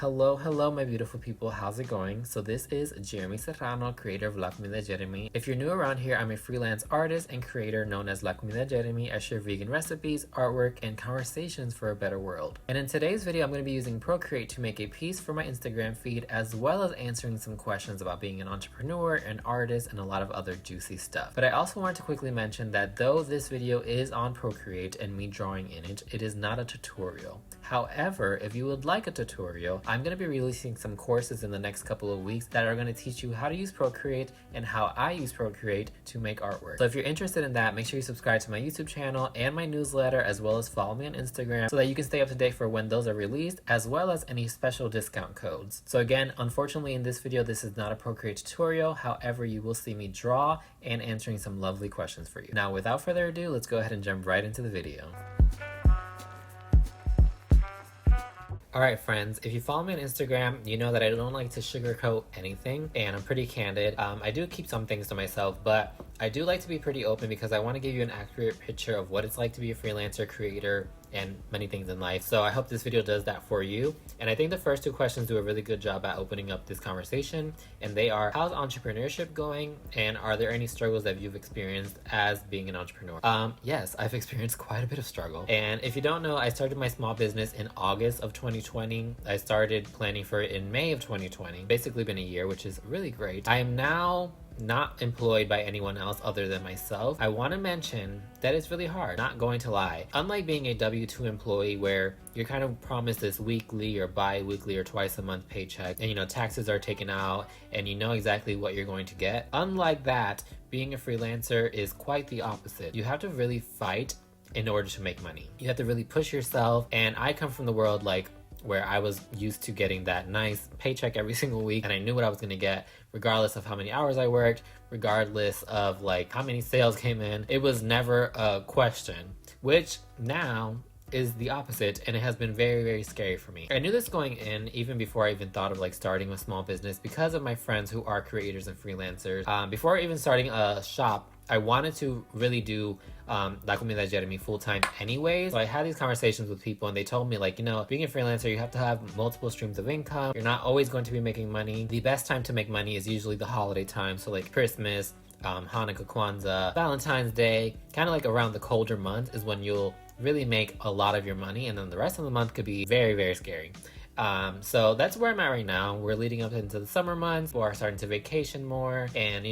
Hello, my beautiful people. How's it going? So this is Jeremy Serrano, creator of La Comida Jeremy. If you're new around here, I'm a freelance artist and creator known as La Comida Jeremy. I share vegan recipes, artwork, and conversations for a better world. And in today's video, I'm going to be using Procreate to make a piece for my Instagram feed, as well as answering some questions about being an entrepreneur, an artist, and a lot of other juicy stuff. But I also want to quickly mention that though this video is on Procreate and me drawing in it, it is not a tutorial. However, if you would like a tutorial, I'm going to be releasing some courses in the next couple of weeks that are going to teach you how to use Procreate and how I use Procreate to make artwork. So if you're interested in that, make sure you subscribe to my YouTube channel and my newsletter, as well as follow me on Instagram so that you can stay up to date for when those are released, as well as any special discount codes. So again, unfortunately in this video, this is not a Procreate tutorial. However, you will see me draw and answering some lovely questions for you. Now, without further ado, let's go ahead and jump right into the video. Alright friends, if you follow me on Instagram, you know that I don't like to sugarcoat anything, and I'm pretty candid. I do keep some things to myself, but I do like to be pretty open because I want to give you an accurate picture of what it's like to be a freelancer, creator, and many things in life. So I hope this video does that for you. And I think the first two questions do a really good job at opening up this conversation, and they are, how's entrepreneurship going, and are there any struggles that you've experienced as being an entrepreneur? Yes, I've experienced quite a bit of struggle. And if you don't know, I started my small business in August of 2020. I started planning for it in May of 2020. Basically been a year, which is really great. I am now not employed by anyone else other than myself. I want to mention that it's really hard, not going to lie. Unlike being a W-2 employee where you're kind of promised this weekly or bi-weekly or twice a month paycheck, and you know, taxes are taken out and you know exactly what you're going to get. Unlike that, being a freelancer is quite the opposite. You have to really fight in order to make money. You have to really push yourself, and I come from the world where I was used to getting that nice paycheck every single week, and I knew what I was gonna get regardless of how many hours I worked, regardless of how many sales came in. It was never a question, which now is the opposite, and it has been very, very scary for me. I knew this going in even before I even thought of starting a small business because of my friends who are creators and freelancers. Before even starting a shop, I wanted to really do La Comida Jeremy full-time anyways. So I had these conversations with people, and they told me being a freelancer, you have to have multiple streams of income. You're not always going to be making money. The best time to make money is usually the holiday time. So Christmas, Hanukkah, Kwanzaa, Valentine's Day, kind of around the colder months is when you'll really make a lot of your money. And then the rest of the month could be very, very scary. So that's where I'm at right now. We're leading up into the summer months. People are starting to vacation more, and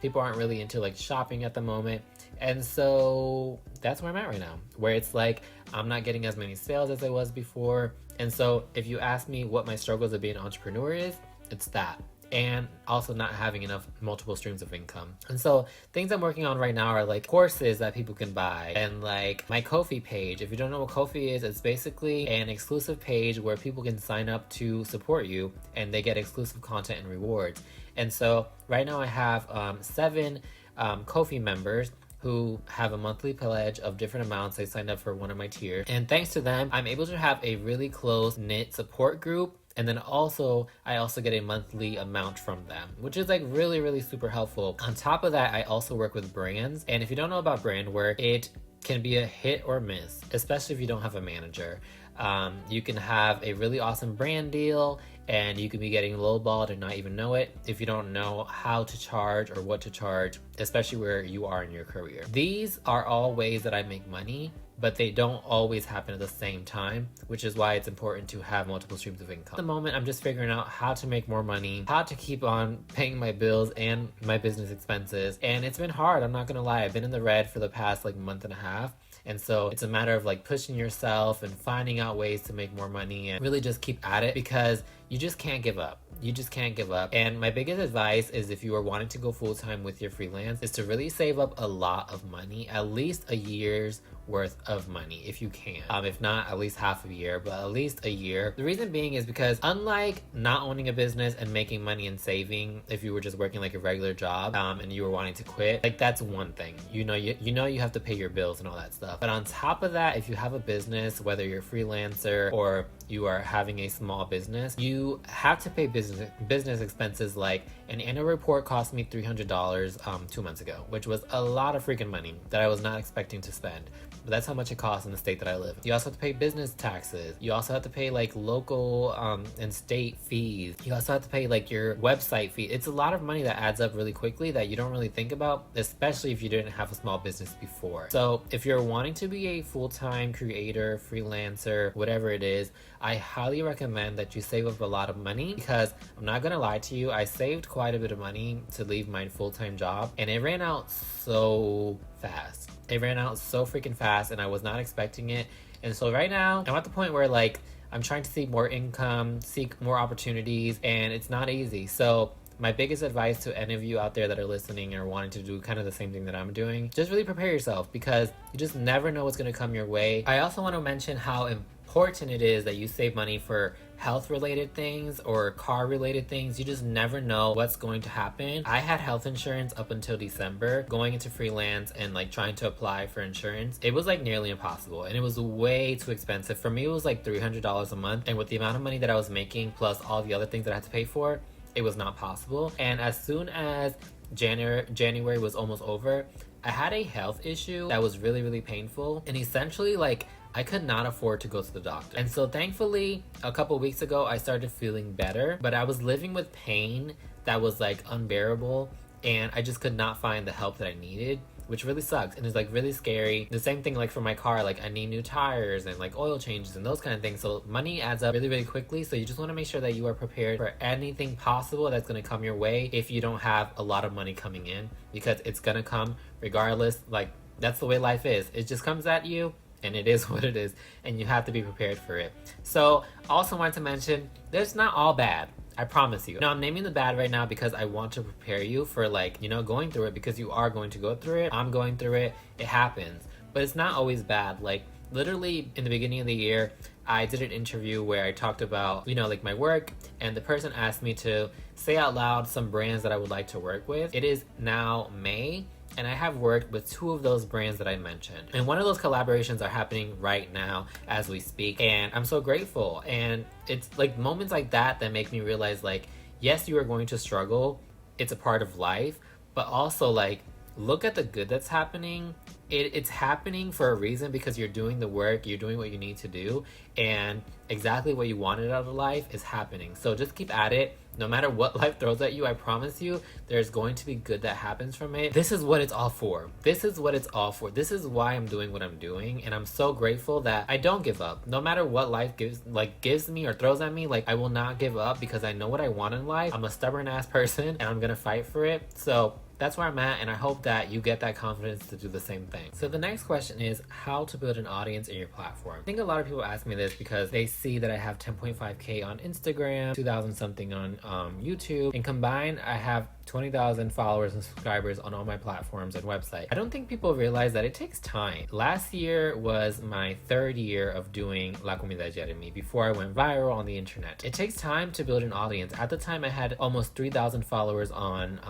people aren't really into shopping at the moment. And so that's where I'm at right now, where it's I'm not getting as many sales as I was before. And so if you ask me what my struggles of being an entrepreneur is, it's that. And also not having enough multiple streams of income. And so things I'm working on right now are courses that people can buy, and my Ko-fi page. If you don't know what Ko-fi is, it's basically an exclusive page where people can sign up to support you, and they get exclusive content and rewards. And so right now I have 7 Ko-fi members who have a monthly pledge of different amounts. They signed up for one of my tiers, and thanks to them, I'm able to have a really close-knit support group. And then I also get a monthly amount from them, which is really, really super helpful. On top of that, I also work with brands. And if you don't know about brand work, it can be a hit or miss, especially if you don't have a manager. You can have a really awesome brand deal, and you could be getting lowballed and not even know it if you don't know how to charge or what to charge, especially where you are in your career. These are all ways that I make money, but they don't always happen at the same time, which is why it's important to have multiple streams of income. At the moment, I'm just figuring out how to make more money, how to keep on paying my bills and my business expenses. And it's been hard, I'm not gonna lie. I've been in the red for the past month and a half. And so it's a matter of pushing yourself and finding out ways to make more money, and really just keep at it, because you just can't give up. You just can't give up. And my biggest advice is, if you are wanting to go full-time with your freelance, is to really save up a lot of money, at least a year's worth of money if you can. If not, at least half a year, but at least a year. The reason being is because unlike not owning a business and making money and saving, if you were just working a regular job and you were wanting to quit, that's one thing. You have to pay your bills and all that stuff. But on top of that, if you have a business, whether you're a freelancer or you are having a small business, you have to pay business expenses. An annual report cost me $300 2 months ago, which was a lot of freaking money that I was not expecting to spend. but that's how much it costs in the state that I live in. You also have to pay business taxes. You also have to pay like local and state fees. You also have to pay like your website fee. It's a lot of money that adds up really quickly that you don't really think about, especially if you didn't have a small business before. So if you're wanting to be a full-time creator, freelancer, whatever it is, I highly recommend that you save up a lot of money, because I'm not gonna lie to you, I saved quite a bit of money to leave my full-time job, and it ran out so fast. It ran out so freaking fast, and I was not expecting it. And so right now I'm at the point where like I'm trying to seek more income, seek more opportunities, and it's not easy. So my biggest advice to any of you out there that are listening or wanting to do kind of the same thing that I'm doing, just really prepare yourself, because you just never know what's going to come your way. I also want to mention how important it is that you save money for health related things or car related things. You just never know what's going to happen. I had health insurance up until December. Going into freelance and like trying to apply for insurance, it was like nearly impossible, and it was way too expensive. For me, it was like $300 a month, and with the amount of money that I was making plus all the other things that I had to pay for, it was not possible. And as soon as January was almost over, I had a health issue that was really painful, and essentially like I could not afford to go to the doctor. And so thankfully a couple weeks ago I started feeling better, but I was living with pain that was like unbearable, and I just could not find the help that I needed, which really sucks and is like really scary. The same thing like for my car, like I need new tires and like oil changes and those kind of things. So money adds up really quickly. So you just want to make sure that you are prepared for anything possible that's going to come your way if you don't have a lot of money coming in, because it's going to come regardless. Like that's the way life is. It just comes at you, and it is what it is, and you have to be prepared for it. So also wanted to mention, there's not all bad. I promise you. Now I'm naming the bad right now because I want to prepare you for like, you know, going through it, because you are going to go through it. I'm going through it. It happens. But it's not always bad. Like literally in the beginning of the year, I did an interview where I talked about, you know, like my work, and the person asked me to say out loud some brands that I would like to work with. It is now May, and I have worked with 2 of those brands that I mentioned. And one of those collaborations are happening right now as we speak. And I'm so grateful. And it's like moments like that that make me realize like, yes, you are going to struggle. It's a part of life. But also like, look at the good that's happening. It's happening for a reason, because you're doing the work, you're doing what you need to do, and exactly what you wanted out of life is happening. So just keep at it. No matter what life throws at you, I promise you, there's going to be good that happens from it. This is what it's all for. This is what it's all for. This is why I'm doing what I'm doing, and I'm so grateful that I don't give up. No matter what life gives me or throws at me, like I will not give up, because I know what I want in life. I'm a stubborn ass person, and I'm gonna fight for it. So that's where I'm at, and I hope that you get that confidence to do the same thing. So the next question is how to build an audience in your platform. I think a lot of people ask me this because they see that I have 10.5K on Instagram, 2,000 something on YouTube, and combined I have 20,000 followers and subscribers on all my platforms and website. I don't think people realize that it takes time. Last year was my 3rd year of doing La Comida Jeremy before I went viral on the internet. It takes time to build an audience. At the time I had almost 3,000 followers on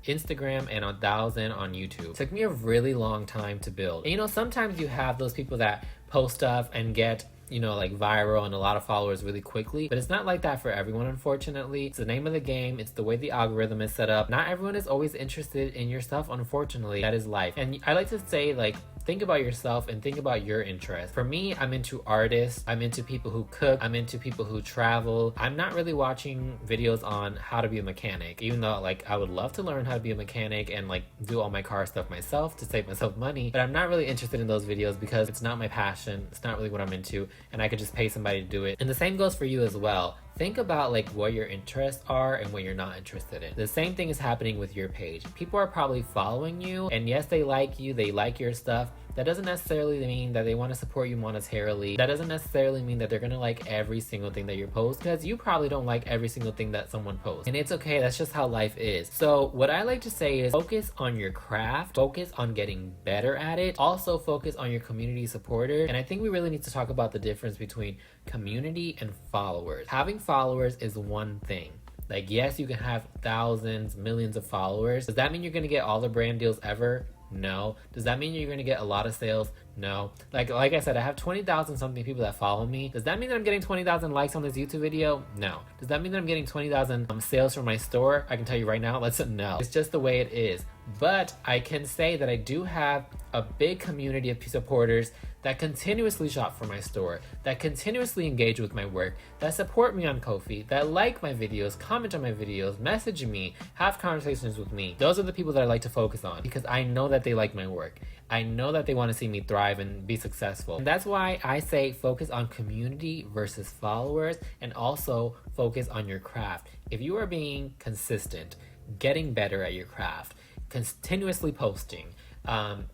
Instagram and 1,000 on YouTube. It took me a really long time to build. And you know, sometimes you have those people that post stuff and get, you know, like viral and a lot of followers really quickly, but it's not like that for everyone, unfortunately. It's the name of the game. It's the way the algorithm is set up. Not everyone is always interested in your stuff, unfortunately. That is life. And I like to say, like, think about yourself and think about your interests. For me, I'm into artists. I'm into people who cook. I'm into people who travel. I'm not really watching videos on how to be a mechanic, even though like I would love to learn how to be a mechanic and like do all my car stuff myself to save myself money. But I'm not really interested in those videos because it's not my passion. It's not really what I'm into, and I could just pay somebody to do it. And the same goes for you as well. Think about like what your interests are and what you're not interested in. The same thing is happening with your page. People are probably following you, and yes, they like you, they like your stuff. That doesn't necessarily mean that they want to support you monetarily. That doesn't necessarily mean that they're gonna like every single thing that you post, because you probably don't like every single thing that someone posts. And it's okay, that's just how life is. So what I like to say is focus on your craft, focus on getting better at it, also focus on your community supporter. And I think we really need to talk about the difference between community and followers. Having followers is one thing. Like, yes, you can have thousands, millions of followers. Does that mean you're gonna get all the brand deals ever? No. Does that mean you're gonna get a lot of sales? No. Like I said, I have 20,000 something people that follow me. Does that mean that I'm getting 20,000 likes on this YouTube video? No. Does that mean that I'm getting 20,000 sales from my store? I can tell you right now, no. It's just the way it is. But I can say that I do have a big community of supporters that continuously shop for my store, that continuously engage with my work, that support me on Ko-fi, that like my videos, comment on my videos, message me, have conversations with me. Those are the people that I like to focus on because I know that they like my work. I know that they want to see me thrive and be successful. And that's why I say focus on community versus followers, and also focus on your craft. If you are being consistent, getting better at your craft, continuously posting,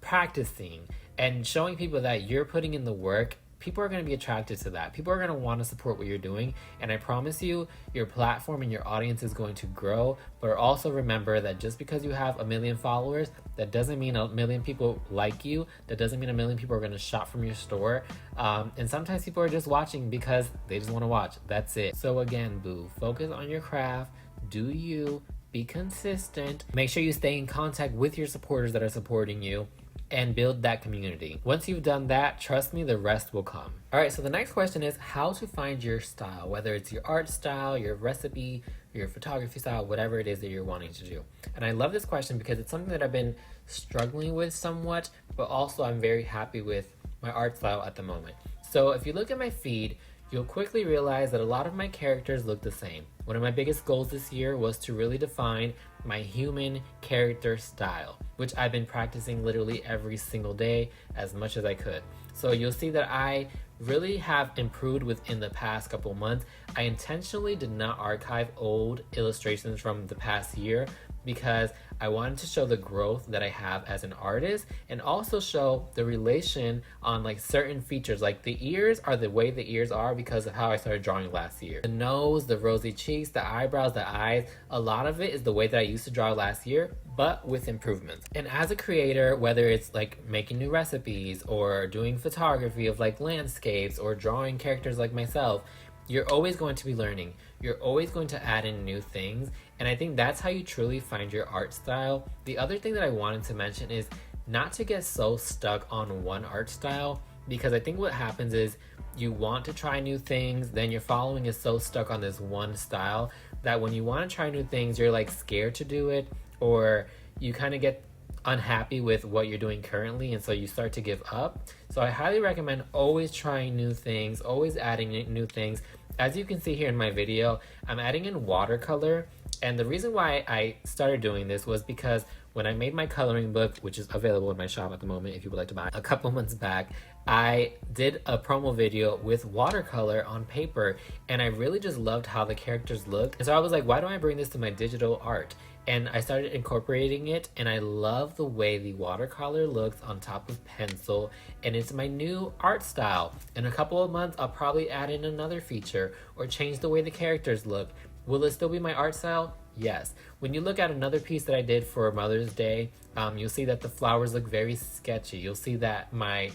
practicing, and showing people that you're putting in the work, people are going to be attracted to that. People are going to want to support what you're doing. And I promise you, your platform and your audience is going to grow. But also remember that just because you have 1 million followers, that doesn't mean 1 million people like you. That doesn't mean 1 million people are going to shop from your store. And sometimes people are just watching because they just want to watch. That's it. So again, boo, focus on your craft. Do you. Be consistent. Make sure you stay in contact with your supporters that are supporting you, and build that community. Once you've done that, trust me, the rest will come. All right, so the next question is how to find your style, whether it's your art style, your recipe, your photography style, whatever it is that you're wanting to do. And I love this question because it's something that I've been struggling with somewhat, but also I'm very happy with my art style at the moment. So if you look at my feed, you'll quickly realize that a lot of my characters look the same. One of my biggest goals this year was to really define my human character style, which I've been practicing literally every single day as much as I could. So you'll see that I really have improved within the past couple months. I intentionally did not archive old illustrations from the past year because I wanted to show the growth that I have as an artist, and also show the relation on like certain features. Like the ears are the way the ears are because of how I started drawing last year. The nose, the rosy cheeks, the eyebrows, the eyes, a lot of it is the way that I used to draw last year, but with improvements. And as a creator, whether it's like making new recipes or doing photography of like landscapes or drawing characters like myself, you're always going to be learning. You're always going to add in new things. And I think that's how you truly find your art style. The other thing that I wanted to mention is not to get so stuck on one art style, because I think what happens is you want to try new things, then your following is so stuck on this one style that when you want to try new things, you're like scared to do it, or you kind of get unhappy with what you're doing currently, and so you start to give up. So I highly recommend always trying new things, always adding new things. As you can see here in my video, I'm adding in watercolor, and the reason why I started doing this was because when I made my coloring book, which is available in my shop at the moment if you would like to buy, a couple months back, I did a promo video with watercolor on paper, and I really just loved how the characters looked. And so I was like, why don't I bring this to my digital art? And I started incorporating it, and I love the way the watercolor looks on top of pencil, and it's my new art style. In a couple of months, I'll probably add in another feature or change the way the characters look. Will it still be my art style? Yes. When you look at another piece that I did for Mother's Day, you'll see that the flowers look very sketchy. You'll see that my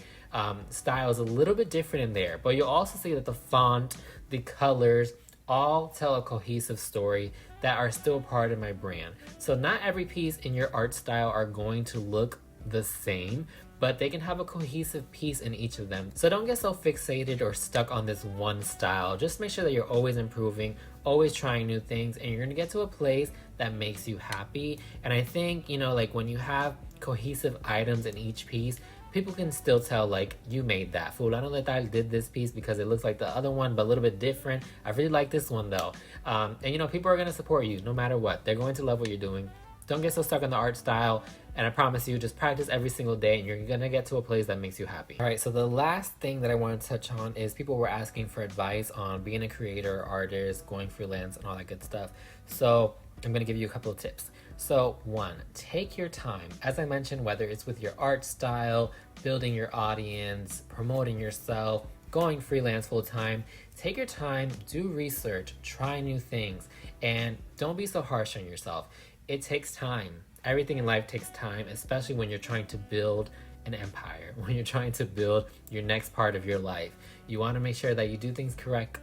style is a little bit different in there, but you'll also see that the font, the colors, all tell a cohesive story that are still part of my brand. So not every piece in your art style are going to look the same, but they can have a cohesive piece in each of them. So don't get so fixated or stuck on this one style. Just make sure that you're always improving, always trying new things, and you're gonna get to a place that makes you happy. And I think, you know, like when you have cohesive items in each piece, people can still tell, like, you made that. Fulano de tal did this piece because it looks like the other one, but a little bit different. I really like this one though. And you know, people are gonna support you no matter what. They're going to love what you're doing. Don't get so stuck on the art style, and I promise you, just practice every single day and you're gonna get to a place that makes you happy. All right, so the last thing that I want to touch on is people were asking for advice on being a creator, artist, going freelance, and all that good stuff. So I'm gonna give you a couple of tips. So 1, take your time. As I mentioned, whether it's with your art style, building your audience, promoting yourself, going freelance full time, take your time, do research, try new things, and don't be so harsh on yourself. It takes time. Everything in life takes time, especially when you're trying to build an empire, when you're trying to build your next part of your life. You want to make sure that you do things correct.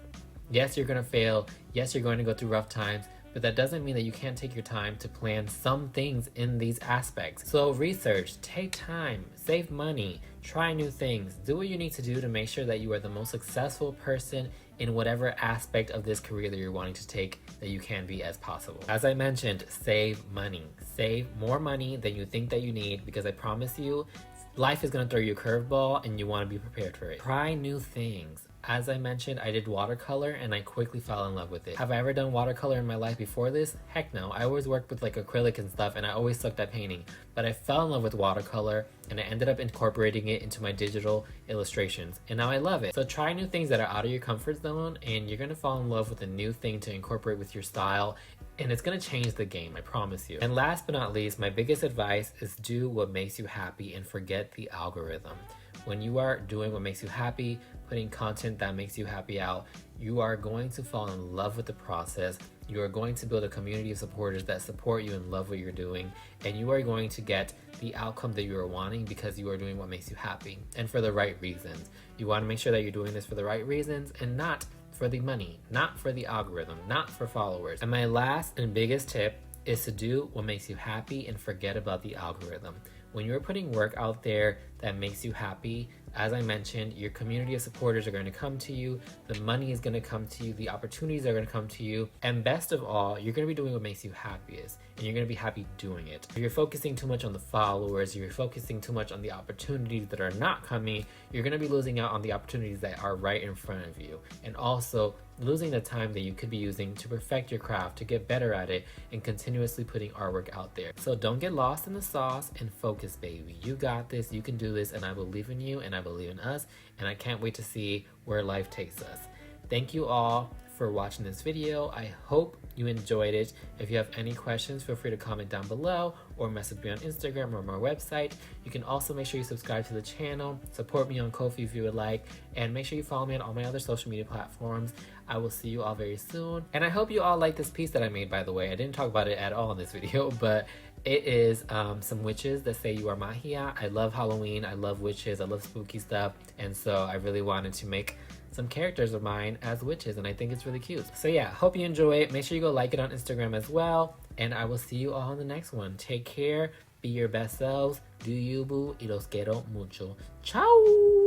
Yes, you're going to fail. Yes, you're going to go through rough times, but that doesn't mean that you can't take your time to plan some things in these aspects. So research, take time, save money, try new things, do what you need to do to make sure that you are the most successful person in whatever aspect of this career that you're wanting to take that you can be as possible. As I mentioned, save money. Save more money than you think that you need, because I promise you, life is going to throw you a curveball and you want to be prepared for it. Try new things. As I mentioned, I did watercolor and I quickly fell in love with it. Have I ever done watercolor in my life before this? Heck no. I always worked with like acrylic and stuff, and I always sucked at painting. But I fell in love with watercolor and I ended up incorporating it into my digital illustrations. And now I love it. So try new things that are out of your comfort zone, and you're gonna fall in love with a new thing to incorporate with your style. And it's gonna change the game, I promise you. And last but not least, my biggest advice is do what makes you happy and forget the algorithm. When you are doing what makes you happy, putting content that makes you happy out, you are going to fall in love with the process. You are going to build a community of supporters that support you and love what you're doing. And you are going to get the outcome that you are wanting because you are doing what makes you happy and for the right reasons. You want to make sure that you're doing this for the right reasons and not for the money, not for the algorithm, not for followers. And my last and biggest tip is to do what makes you happy and forget about the algorithm. When you're putting work out there that makes you happy, as I mentioned, your community of supporters are going to come to you, the money is going to come to you, the opportunities are going to come to you, and best of all, you're going to be doing what makes you happiest, and you're going to be happy doing it. If you're focusing too much on the followers, you're focusing too much on the opportunities that are not coming, you're going to be losing out on the opportunities that are right in front of you, and also losing the time that you could be using to perfect your craft, to get better at it, and continuously putting artwork out there. So don't get lost in the sauce and focus, baby. You got this, you can do this, and I believe in you, and I believe in us, and I can't wait to see where life takes us. Thank you all for watching this video. I hope you enjoyed it. If you have any questions, feel free to comment down below or message me on Instagram or my website. You can also make sure you subscribe to the channel, support me on Ko-fi if you would like, and make sure you follow me on all my other social media platforms. I will see you all very soon. And I hope you all like this piece that I made, by the way. I didn't talk about it at all in this video, but it is some witches that say you are magia. I love Halloween, I love witches, I love spooky stuff, and so I really wanted to make some characters of mine as witches, and I think it's really cute. So yeah, hope you enjoy it. Make sure you go like it on Instagram as well, and I will see you all in the next one. Take care, be your best selves, do you boo, y los quiero mucho. Ciao!